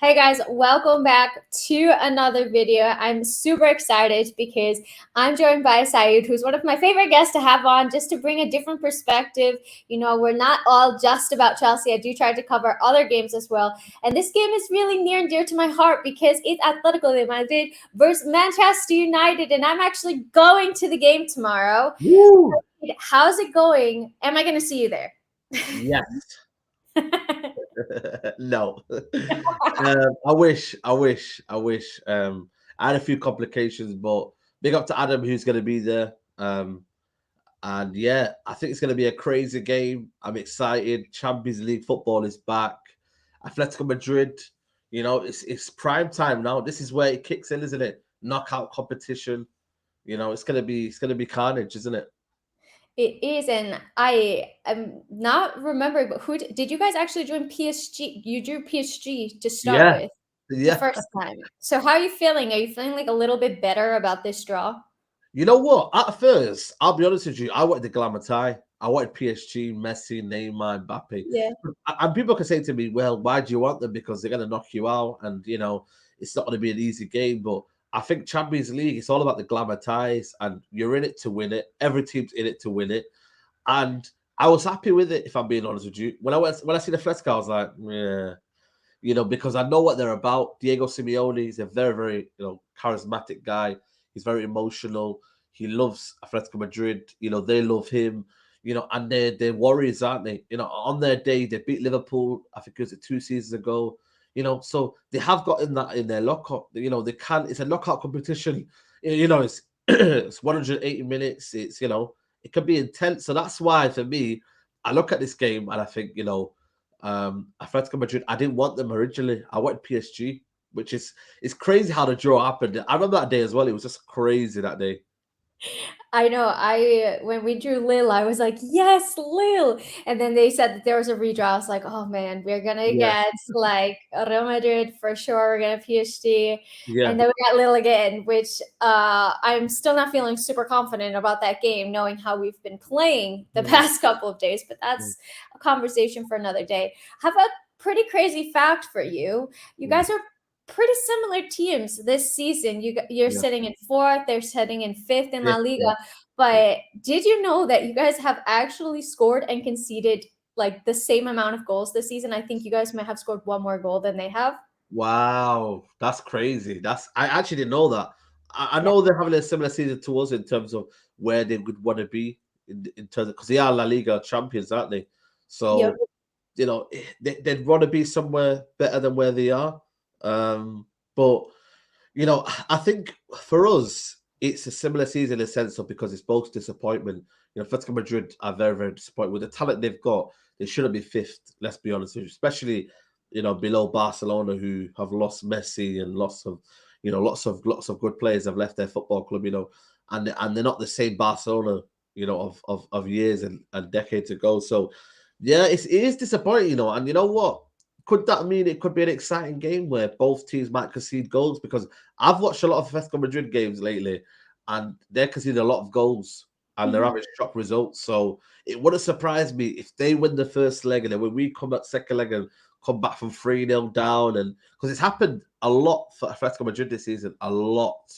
Hey guys, welcome back to another video. I'm super excited because I'm joined by Saeed, who's one of my favorite guests to have on just to bring a different perspective. We're not all just about Chelsea. I do try to cover other games as well. And this game is really near and dear to my heart because it's Atletico de Madrid versus Manchester United. And I'm actually going to the game tomorrow. Woo! How's it going? Am I going to see you there? Yes. No. I had a few complications, but big up to Adam who's going to be there. And yeah, I think it's going to be a crazy game. I'm excited. Champions League football is back. Atletico Madrid, it's prime time now. This is where it kicks in, isn't it? Knockout competition. It's gonna be carnage, isn't it? It is, and I am not remembering, but did you guys actually join PSG? You drew PSG to start Yeah. with the Yeah. first time. So how are you feeling? Are you feeling like a little bit better about this draw? You know what? At first, I'll be honest with you, I wanted the glamour tie. I wanted PSG, Messi, Neymar, Mbappe. Yeah. And people can say to me, well, why do you want them? Because they're going to knock you out. And, it's not going to be an easy game. But I think Champions League, it's all about the glamour ties. And you're in it to win it. Every team's in it to win it. And I was happy with it, if I'm being honest with you. When I see the Fresco, I was like, yeah. Because I know what they're about. Diego Simeone is a very, very, charismatic guy. He's very emotional. He loves Atletico Madrid. They love him. And they're warriors, aren't they? On their day, they beat Liverpool. I think it was 2 seasons ago. So they have gotten that in their lockup. They can. It's a knockout competition. It's it's 180 minutes. It can be intense. So that's why, for me, I look at this game and I think, Atletico Madrid, I didn't want them originally. I wanted PSG, which is it's crazy how the draw happened. I remember that day as well. It was just crazy that day. I know. When we drew Lille, I was like, yes, Lille. And then they said that there was a redraw. I was like, oh man, we're gonna Yeah, get like Real Madrid for sure. We're gonna PSG. And yeah. then we got Lille again, which I'm still not feeling super confident about that game, knowing how we've been playing the Mm, past couple of days. But mm, that's a conversation for another day. I have a pretty crazy fact for you. You mm, guys are pretty similar teams this season. You're yeah. sitting in fourth, they're sitting in fifth in La Fifth, yeah, Liga. yeah. But did you know that you guys have actually scored and conceded like the same amount of goals this season? I think you guys might have scored one more goal than they have. Wow, that's crazy. I actually didn't know that. I Yeah. know they're having a similar season to us in terms of where they would want to be in terms of because they are La Liga champions, aren't they? Yep. So they'd want to be somewhere better than where they are. But I think for us, it's a similar season in a sense of because it's both disappointment. Atletico Madrid are very, very disappointed with the talent they've got. They shouldn't be fifth. Let's be honest with you, especially below Barcelona, who have lost Messi and lots of good players have left their football club. And they're not the same Barcelona, of years and decades ago. So yeah, it is disappointing. And you know what? Could that mean it could be an exciting game where both teams might concede goals? Because I've watched a lot of Atletico Madrid games lately, and they're conceding a lot of goals, and they're Mhm. having shock results. So it wouldn't surprise me if they win the first leg, and then when we come back second leg and come back from 3-0 down, and because it's happened a lot for Atletico Madrid this season, a lot.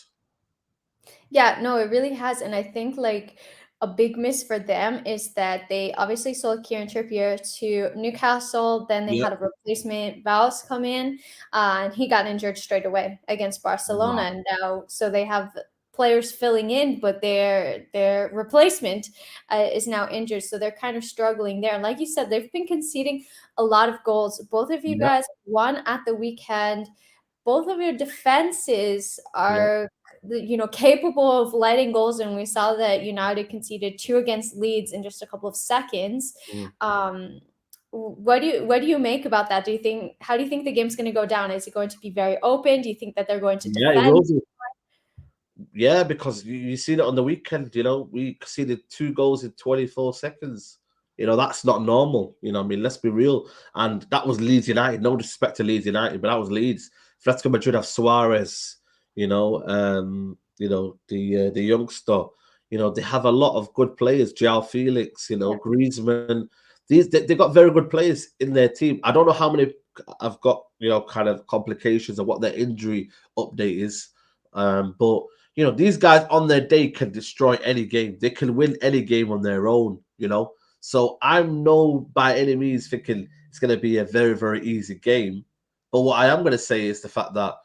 Yeah, no, it really has. And I think like a big miss for them is that they obviously sold Kieran Trippier to Newcastle. Then they Yeah. had a replacement Vaus come in, and he got injured straight away against Barcelona. Wow. And now, so they have players filling in, but their replacement is now injured. So they're kind of struggling there. And like you said, they've been conceding a lot of goals. Both of you Yeah. guys won at the weekend. Both of your defenses Yeah. are capable of letting goals, and we saw that United conceded two against Leeds in just a couple of seconds. Mm. Um, what do you make about that? How do you think the game's going to go down? Is it going to be very open? Do you think that they're going to Yeah, it will defend? be. Yeah, because you seen it on the weekend. We conceded 2 goals in 24 seconds. That's not normal. I mean, let's be real. And that was Leeds United. No disrespect to Leeds United, but that was Leeds. Atletico Madrid have Suarez. The youngster. They have a lot of good players. João Felix. Yeah. Griezmann. They've got very good players in their team. I don't know how many have got kind of complications of what their injury update is. But these guys on their day can destroy any game. They can win any game on their own. So I'm no by any means thinking it's going to be a very very easy game. But what I am going to say is the fact that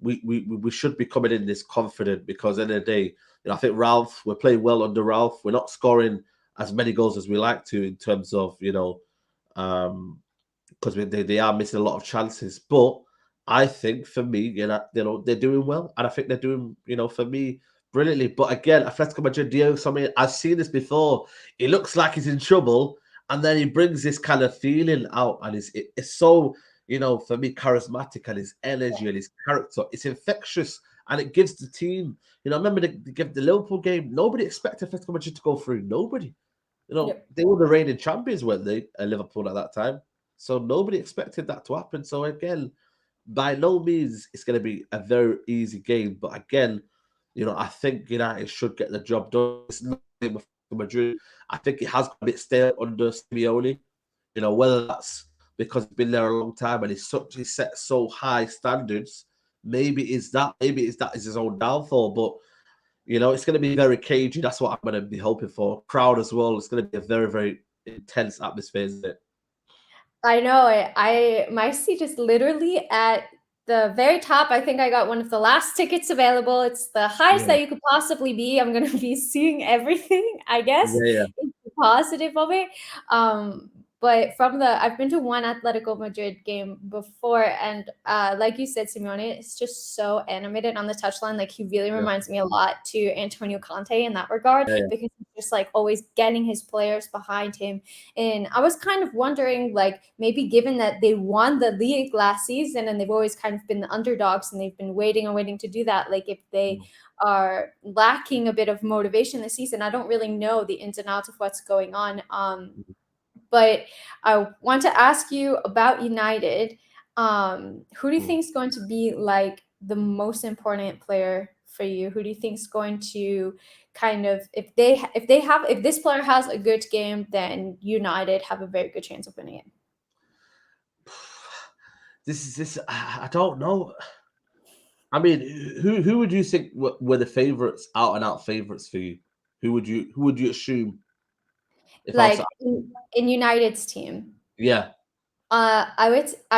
we should be coming in this confident because at the end of the day, I think we're playing well under Ralph. We're not scoring as many goals as we like to in terms of um, because they are missing a lot of chances. But I think for me, they're doing well, and I think they're doing for me brilliantly. But again, Atletico Madrid, Diego, something I've seen this before. It looks like he's in trouble, and then he brings this kind of feeling out, and it's so for me, charismatic and his energy and his character. It's infectious and it gives the team. I remember the Liverpool game. Nobody expected Atletico Madrid to go through. Nobody. Yep. They were the reigning champions, weren't they? Liverpool at that time. So nobody expected that to happen. So again, by no means it's going to be a very easy game. But again, I think United should get the job done. It's not with Madrid. I think it has got a bit stale under Simeone. Whether that's because he's been there a long time and he's set so high standards. Maybe it's that is his own downfall. But it's going to be very cagey. That's what I'm going to be hoping for. Crowd as well. It's going to be a very very intense atmosphere, isn't it? I know it. My seat is literally at the very top. I think I got one of the last tickets available. It's the highest Yeah, that you could possibly be. I'm gonna be seeing everything, I guess. yeah, It's the positive of it. Um, but I've been to one Atletico Madrid game before, and like you said, Simeone is just so animated on the touchline. Like he really yeah, reminds me a lot to Antonio Conte in that regard, yeah, because he's just like always getting his players behind him. And I was kind of wondering, like, maybe given that they won the league last season and they've always kind of been the underdogs and they've been waiting and waiting to do that, like if they yeah. are lacking a bit of motivation this season. I don't really know the ins and outs of what's going on. But I want to ask you about United. Who do you Mm. think is going to be like the most important player for you? Who do you think is going to kind of, if this player has a good game, then United have a very good chance of winning it. This. I don't know. I mean, who would you think were the favorites, out and out favorites for you? Who would you assume if I was to, Like in United's team. yeah, I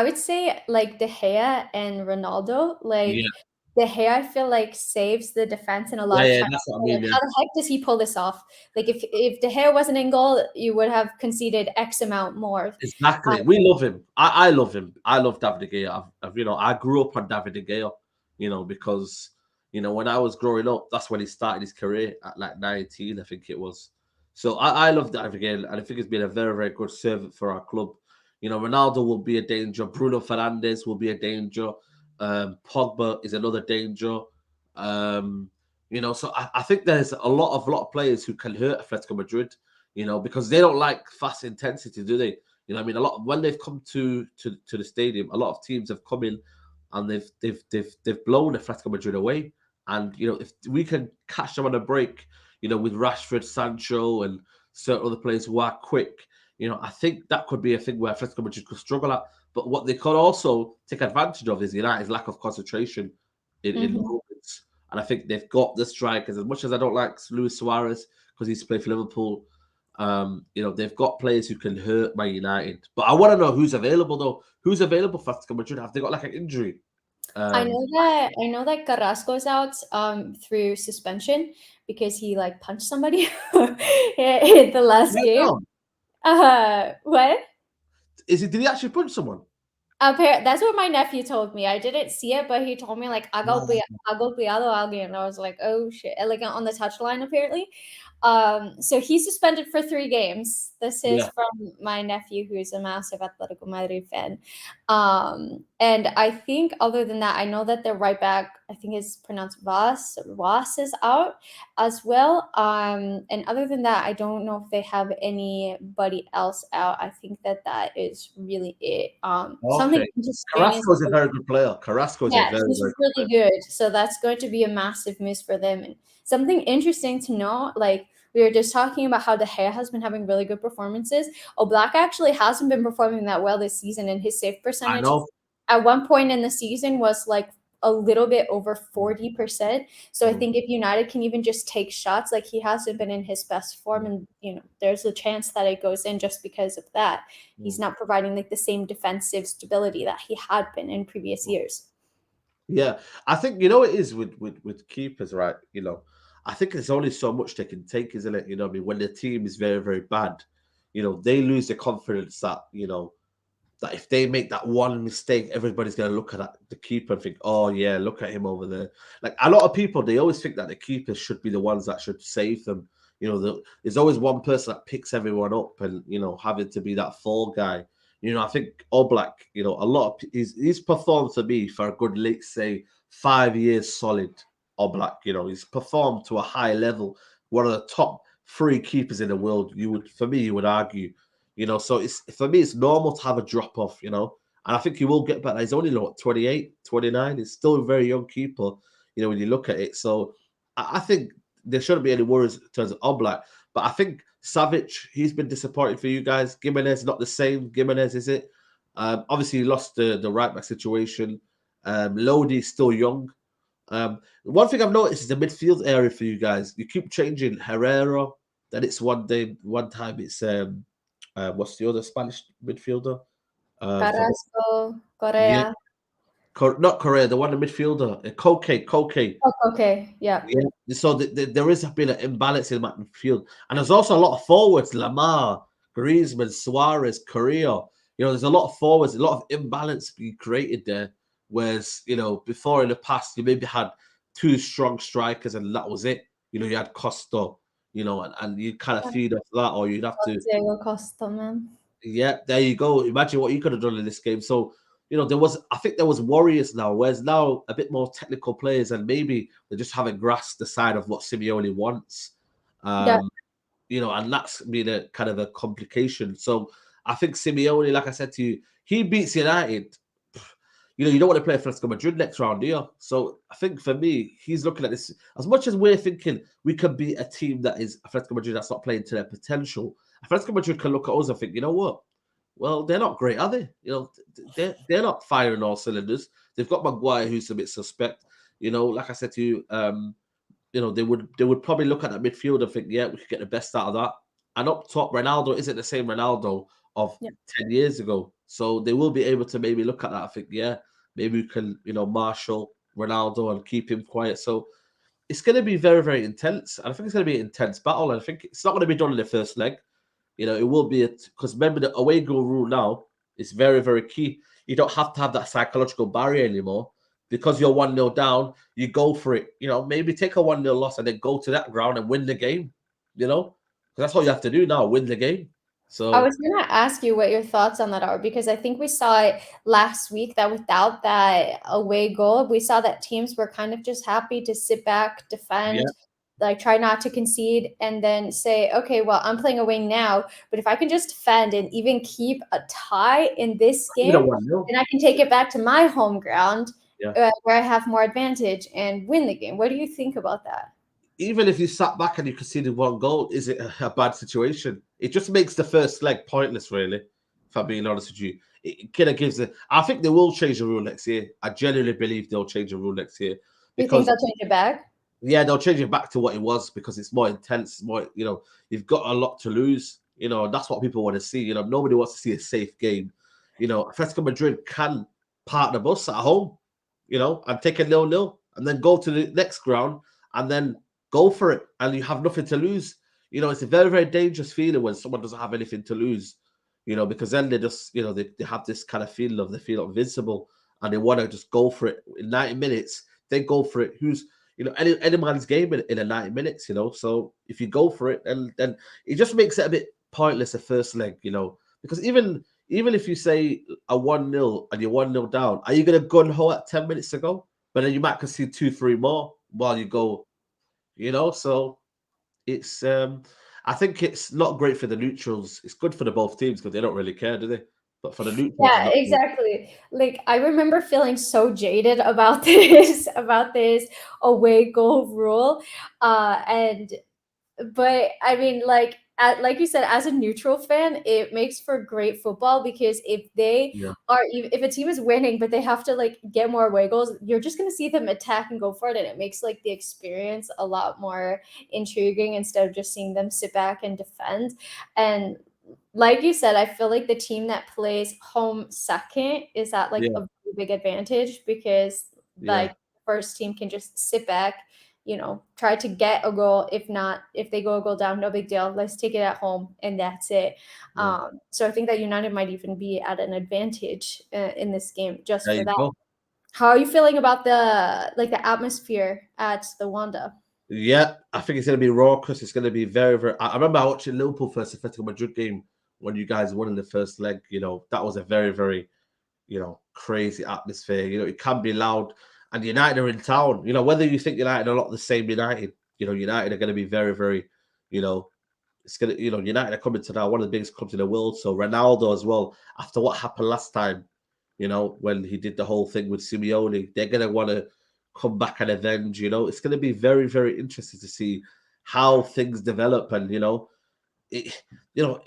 would say like De Gea and Ronaldo. Like yeah, De Gea, I feel like saves the defense in a lot yeah, of yeah, times. that's what I Like, mean, yeah. how the heck does he pull this off? Like if De Gea wasn't in goal, you would have conceded X amount more. Exactly. Um, We love him. I love him. I love David De Gea. I grew up on David De Gea, because when I was growing up, that's when he started his career at like 19, I think it was. So I love David De Gea, and I think he's been a very, very good servant for our club. Ronaldo will be a danger. Bruno Fernandes will be a danger. Pogba is another danger. So I think there's a lot of players who can hurt Atletico Madrid, because they don't like fast intensity, do they? I mean, a lot when they've come to the stadium, a lot of teams have come in and they've blown Atletico Madrid away. And if we can catch them on a break, with Rashford, Sancho, and certain other players who are quick, I think that could be a thing where Atletico Madrid could struggle at. But what they could also take advantage of is United's lack of concentration in mhm. moments. And I think they've got the strikers. As much as I don't like Luis Suarez because he's played for Liverpool, they've got players who can hurt Man United. But I want to know who's available though. Who's available for Atletico Madrid? Have they got like an injury? Um, I know that Carrasco's out through suspension because he like punched somebody in the last right game. now, What? did he actually punch someone? That's what my nephew told me. I didn't see it, but he told me like Ah, ha golpeado a alguien, and I was like, oh shit! Like on the touchline, apparently. So he's suspended for 3 games. This is yeah, from my nephew, who's a massive Atletico Madrid fan. And I think other than that, I know that the right back, I think it's pronounced Voss is out as well. And other than that, I don't know if they have anybody else out. I think that is really it. Something okay. interesting is Carrasco is a very good player. Carrasco is a yeah, very, he's very good really player. good. So that's going to be a massive miss for them. And something interesting to know, like we were just talking about how De Gea has been having really good performances. Black actually hasn't been performing that well this season, and his save I percentage know. at one point in the season was like a little bit over Mm, 40%. So I mm, think if United can even just take shots, like he hasn't been in his best form, mm, and there's a chance that it goes in just because of that. He's mm, not providing like the same defensive stability that he had been in previous mm. years. Yeah, I think it is with keepers, right? I think there's only so much they can take, isn't it? I mean, when the team is very, very bad, they lose the confidence that if they make that one mistake, everybody's going to look at the keeper and think, oh, yeah, look at him over there. Like a lot of people, they always think that the keepers should be the ones that should save them. There's always one person that picks everyone up and, having to be that fall guy. I think Oblak, a lot of he's performed for me for a good, let's say, 5 years solid. Oblak, he's performed to a high level, one of the top three keepers in the world. You would argue. So it's for me, it's normal to have a drop off, and I think he will get back. He's only 28, 29. He's still a very young keeper, when you look at it. So I think there shouldn't be any worries in terms of Oblak. But I think Savage, he's been disappointing for you guys. Gimenez, not the same. Gimenez, is it? Obviously, he lost the right back situation. Lodi's still young. One thing I've noticed is the midfield area for you guys. You keep changing Herrera. Then it's one time it's what's the other Spanish midfielder? For Carrasco, yeah, Correa. Not Correa, the one the midfielder, Koke. Oh, okay, yeah. Yeah. So there is been an imbalance in that midfield, and there's also a lot of forwards: Lamar, Griezmann, Suarez, Correa. There's a lot of forwards, a lot of imbalance being created there. Whereas before in the past, you maybe had two strong strikers, and that was it. You had Costa, and you kind of Yeah. feed off that, or you'd have to. Diego Costa, man. Yeah, there you go. Imagine what you could have done in this game. So, I think there was warriors now, whereas now a bit more technical players, and maybe they just haven't grasped the side of what Simeone wants. Yeah, Um, and that's been a kind of a complication. So I think Simeone, like I said to you, he beats United. You don't want to play Atletico Madrid next round, do you? So I think for me, he's looking at this as much as we're thinking we could be a team that is Atletico Madrid that's not playing to their potential. Atletico Madrid can look at us and think, you know what? Well, they're not great, are they? They're not firing all cylinders. They've got Maguire, who's a bit suspect. Like I said to you, they would probably look at that midfield and think, yeah, we could get the best out of that. And up top, Ronaldo isn't the same Ronaldo of yeah. 10 years ago. So they will be able to maybe look at that and think, yeah, maybe we can, marshal Ronaldo and keep him quiet. So it's going to be very, very intense. And I think it's going to be an intense battle. And I think it's not going to be done in the first leg. It will be because remember the away goal rule now is very, very key. You don't have to have that psychological barrier anymore because you're 1-0 down. You go for it. Maybe take a 1-0 loss and then go to that ground and win the game. Because that's all you have to do now: win the game. I So was gonna ask you what your thoughts on that are, because I think we saw it last week that without that away goal, we saw that teams were kind of just happy to sit back, yeah, defend, like try not to concede, and then say, okay, well, I'm playing away now, but if I can just defend and even keep a tie in this even a game, 1-0. then I can take it back to my home ground, Yeah. where I have more advantage and win the game. What do you think about that? Even if you sat back and you conceded one goal, is it a bad situation? It just makes the first leg pointless, really. If I'm being honest with you, it kind of gives it. I think they will change the rule next year. I genuinely believe they'll change the rule next year Do you think because they'll change it back? yeah, they'll change it back to what it was because it's more intense. More, you've got a lot to lose. That's what people want to see. Nobody wants to see a safe game. Atletico Madrid can park the bus at home, and take a 0-0 and then go to the next ground and then go for it. And you have nothing to lose. It's a very, very dangerous feeling when someone doesn't have anything to lose, because then they just, they have this kind of feeling of they feel invincible and they want to just go for it in 90 minutes. They go for it. Any man's game in a 90 minutes, So if you go for it, and then it just makes it a bit pointless the first leg, because even if you say a 1-0 and you're 1-0 down, are you gonna gun ho at 10 minutes to go? But then you might concede 2-3 more while you go, So it's I think it's not great for the neutrals. It's good for the both teams because they don't really care, do they? But for the neutrals, it's Yeah, not good. exactly. Like I remember feeling so jaded about this away goal rule. And But I mean, like you said, as a neutral fan, it makes for great football because Yeah, if a team is winning, but they have to like get more away goals, you're just gonna see them attack and go for it, and it makes like the experience a lot more intriguing instead of just seeing them sit back and defend. And like you said, I feel like the team that plays home second is at like yeah, a really big advantage because yeah, like the first team can just sit back, try to get a goal. If not, if they go a goal down, no big deal. Let's take it at home, and that's it. yeah. So I think that United might even be at an advantage in this game just There for you that. go. How are you feeling about the atmosphere at the Wanda? Yeah, I think it's going to be raucous. It's going to be very, very. I remember watching Liverpool versus Atletico Madrid game when you guys won in the first leg. That was a very, very, crazy atmosphere. It can be loud, and United are in town. Whether you think United are not the same United, United are going to be very, very, you know, it's gonna, United are coming to now one of the biggest clubs in the world. So Ronaldo as well, after what happened last time, when he did the whole thing with Simeone, they're gonna want to come back and avenge. It's gonna be very, very interesting to see how things develop, and it,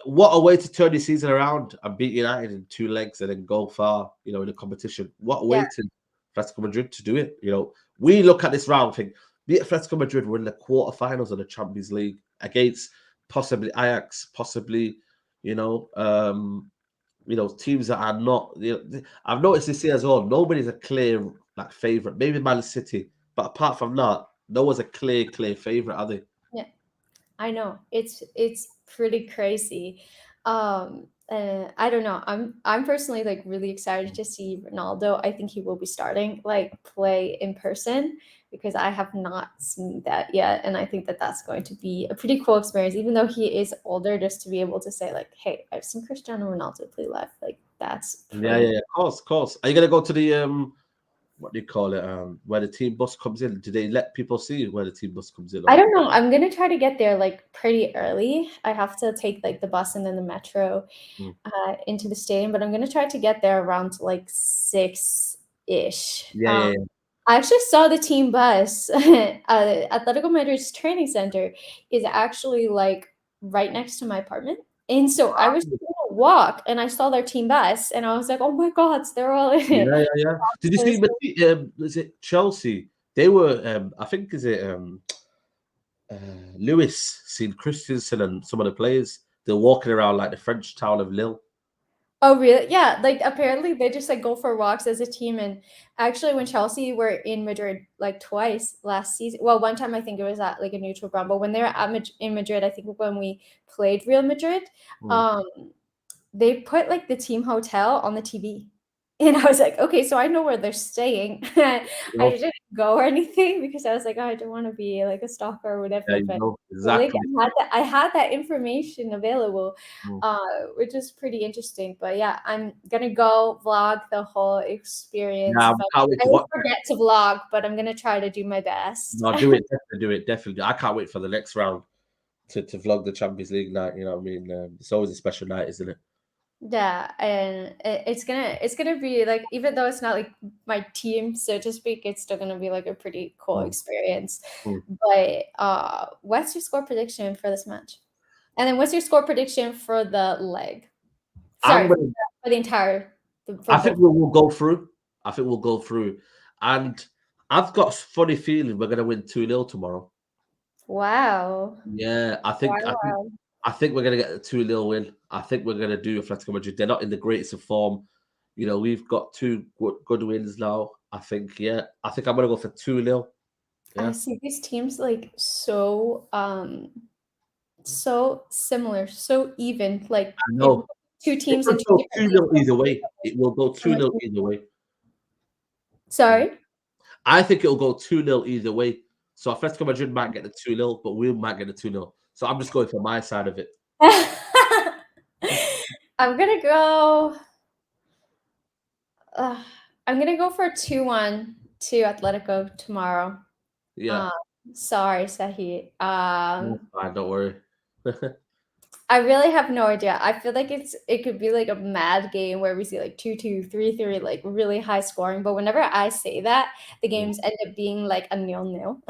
what a way to turn your season around and beat United in two legs and then go far, in the competition. What a Yeah, way to Atletico Madrid to do it. We look at this round and think, beat Atletico Madrid, we're in the quarterfinals of the Champions League against possibly Ajax, possibly, you know, um, teams that are not. I've noticed this year as well. Nobody's a clear like favorite. Maybe Man City, but apart from that, no one's a clear favorite, are they? yeah. I know. It's pretty crazy. I don't know. I'm personally like really excited to see Ronaldo. I think he will be starting like play in person because I have not seen that yet, and I think that that's going to be a pretty cool experience. Even though he is older, just to be able to say like, "Hey, I've seen Cristiano Ronaldo play live." Like that's Yeah, yeah, pretty. yeah. Of course, of course. Are you gonna go to the what do you call it? Where the team bus comes in? Do they let people see where the team bus comes in? I Or don't know. I'm gonna try to get there like pretty early. I have to take like the bus and then the metro mm. into the stadium, but I'm gonna try to get there around like 6-ish. Yeah, yeah, yeah. I actually saw the team bus. Atletico Madrid's training center is actually like right next to my apartment. And so I was Ah, gonna walk and I saw their team bus and I was like, oh my God, they're all in it. yeah, yeah, yeah. Did you see? Is it Chelsea? They were. I think is it Lewis seen Christensen and some of the players. They're walking around like the French town of Lille. Oh, really? Yeah, like apparently they just like go for walks as a team. And actually, when Chelsea were in Madrid like twice last season, well, one time I think it was at like a neutral ground, but when they were in Madrid, I think when we played Real Madrid, Mm. um, they put like the team hotel on the TV. And I was like, okay, so I know where they're staying. I You know? didn't go or anything because I was like, oh, I don't want to be like a stalker or Yeah, whatever. you But know like exactly. I had that information available, Mm. uh, which is pretty interesting. But yeah, I'm gonna go vlog the whole experience. Yeah, I If can't wait I to always watch it. forget to vlog, but I'm gonna try to do my best. No, do it, definitely do it, definitely. I can't wait for the next round to vlog the Champions League night. You know what I mean? It's always a special night, isn't it? Yeah, and it's gonna be like even though it's not like my team, so to speak, it's still gonna be like a pretty cool Mm, experience. mm. But what's your score prediction for this match? And then what's your score prediction for the leg? I'm Sorry, gonna. for the entire for I think both. we'll go through. I think we'll go through, and I've got a funny feeling we're gonna win 2-0 tomorrow. Wow. Yeah, I Wow, think I think wow. I think we're gonna get a 2-0 win. I think we're gonna do Atletico Madrid. They're not in the greatest of form. We've got two good wins now. I think, yeah. I think I'm gonna go for 2-0. I Yeah. see these teams like so similar, so even. Like I if know. two It teams in could two go different 2-0 leagues. either way. It will go So much 2-0 either way. Mm. sorry? I think it'll go 2-0 either way. So Atletico Madrid might get the 2-0, but we might get the 2-0. So I'm just going for my side of it. I'm gonna go uh, I'm gonna go for 2-1 to Atletico tomorrow. Yeah. Um, sorry, Sahi. That's fine, don't worry. I really have no idea. I feel like it could be like a mad game where we see like 2-2, 3-3, like really high scoring. But whenever I say that, the Mm. games end up being like a 0-0.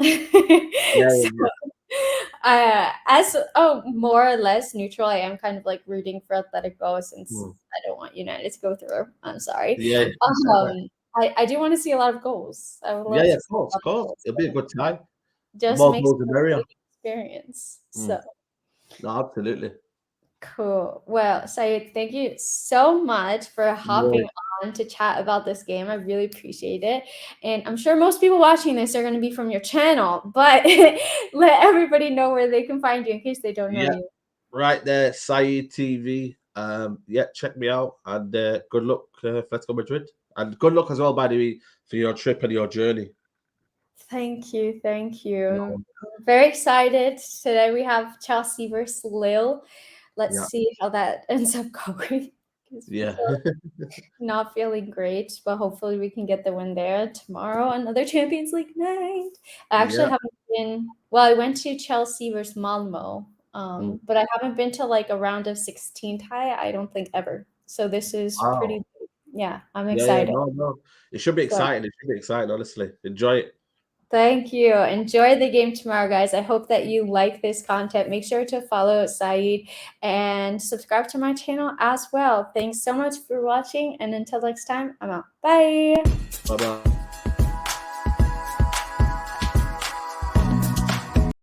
Yeah, So yeah, yeah. More or less neutral, I am kind of like rooting for Atletico since Hmm. I don't want United to go through. I'm sorry. Yeah, I do want to see a lot of goals. I would yeah, love yeah, to of see course, a of lot of course. goals. It'll be a good time. The Just more makes goals, the it a merrier. great experience. Mm. So No, absolutely. cool. Well, Sayed, thank you so much for Yeah, hopping on to chat about this game. I really appreciate it. And I'm sure most people watching this are going to be from your channel, but let everybody know where they can find you in case they don't know yeah, you. right there, Saeed TV. Yeah, check me out and good luck for Atletico Madrid. And good luck as well, by the way, for your trip and your journey. Thank you. Thank you. No, I'm very excited. Today we have Chelsea versus Lille. Let's yeah, see how that ends up going. 'Cause yeah, not feeling great, but hopefully we can get the win there tomorrow. Another Champions League night. I actually yeah. haven't been. Well, I went to Chelsea versus Malmo, Mm. but I haven't been to like a round of 16 tie. I don't think ever. So this is pretty. Wow. Yeah, I'm Yeah, yeah, excited. no, no. It should be So exciting. It should be exciting, honestly. Enjoy it. thank you. Enjoy the game tomorrow, guys. I hope that you like this content. Make sure to follow Saeed and subscribe to my channel as well. Thanks so much for watching, and until next time, I'm out. Bye. Bye bye.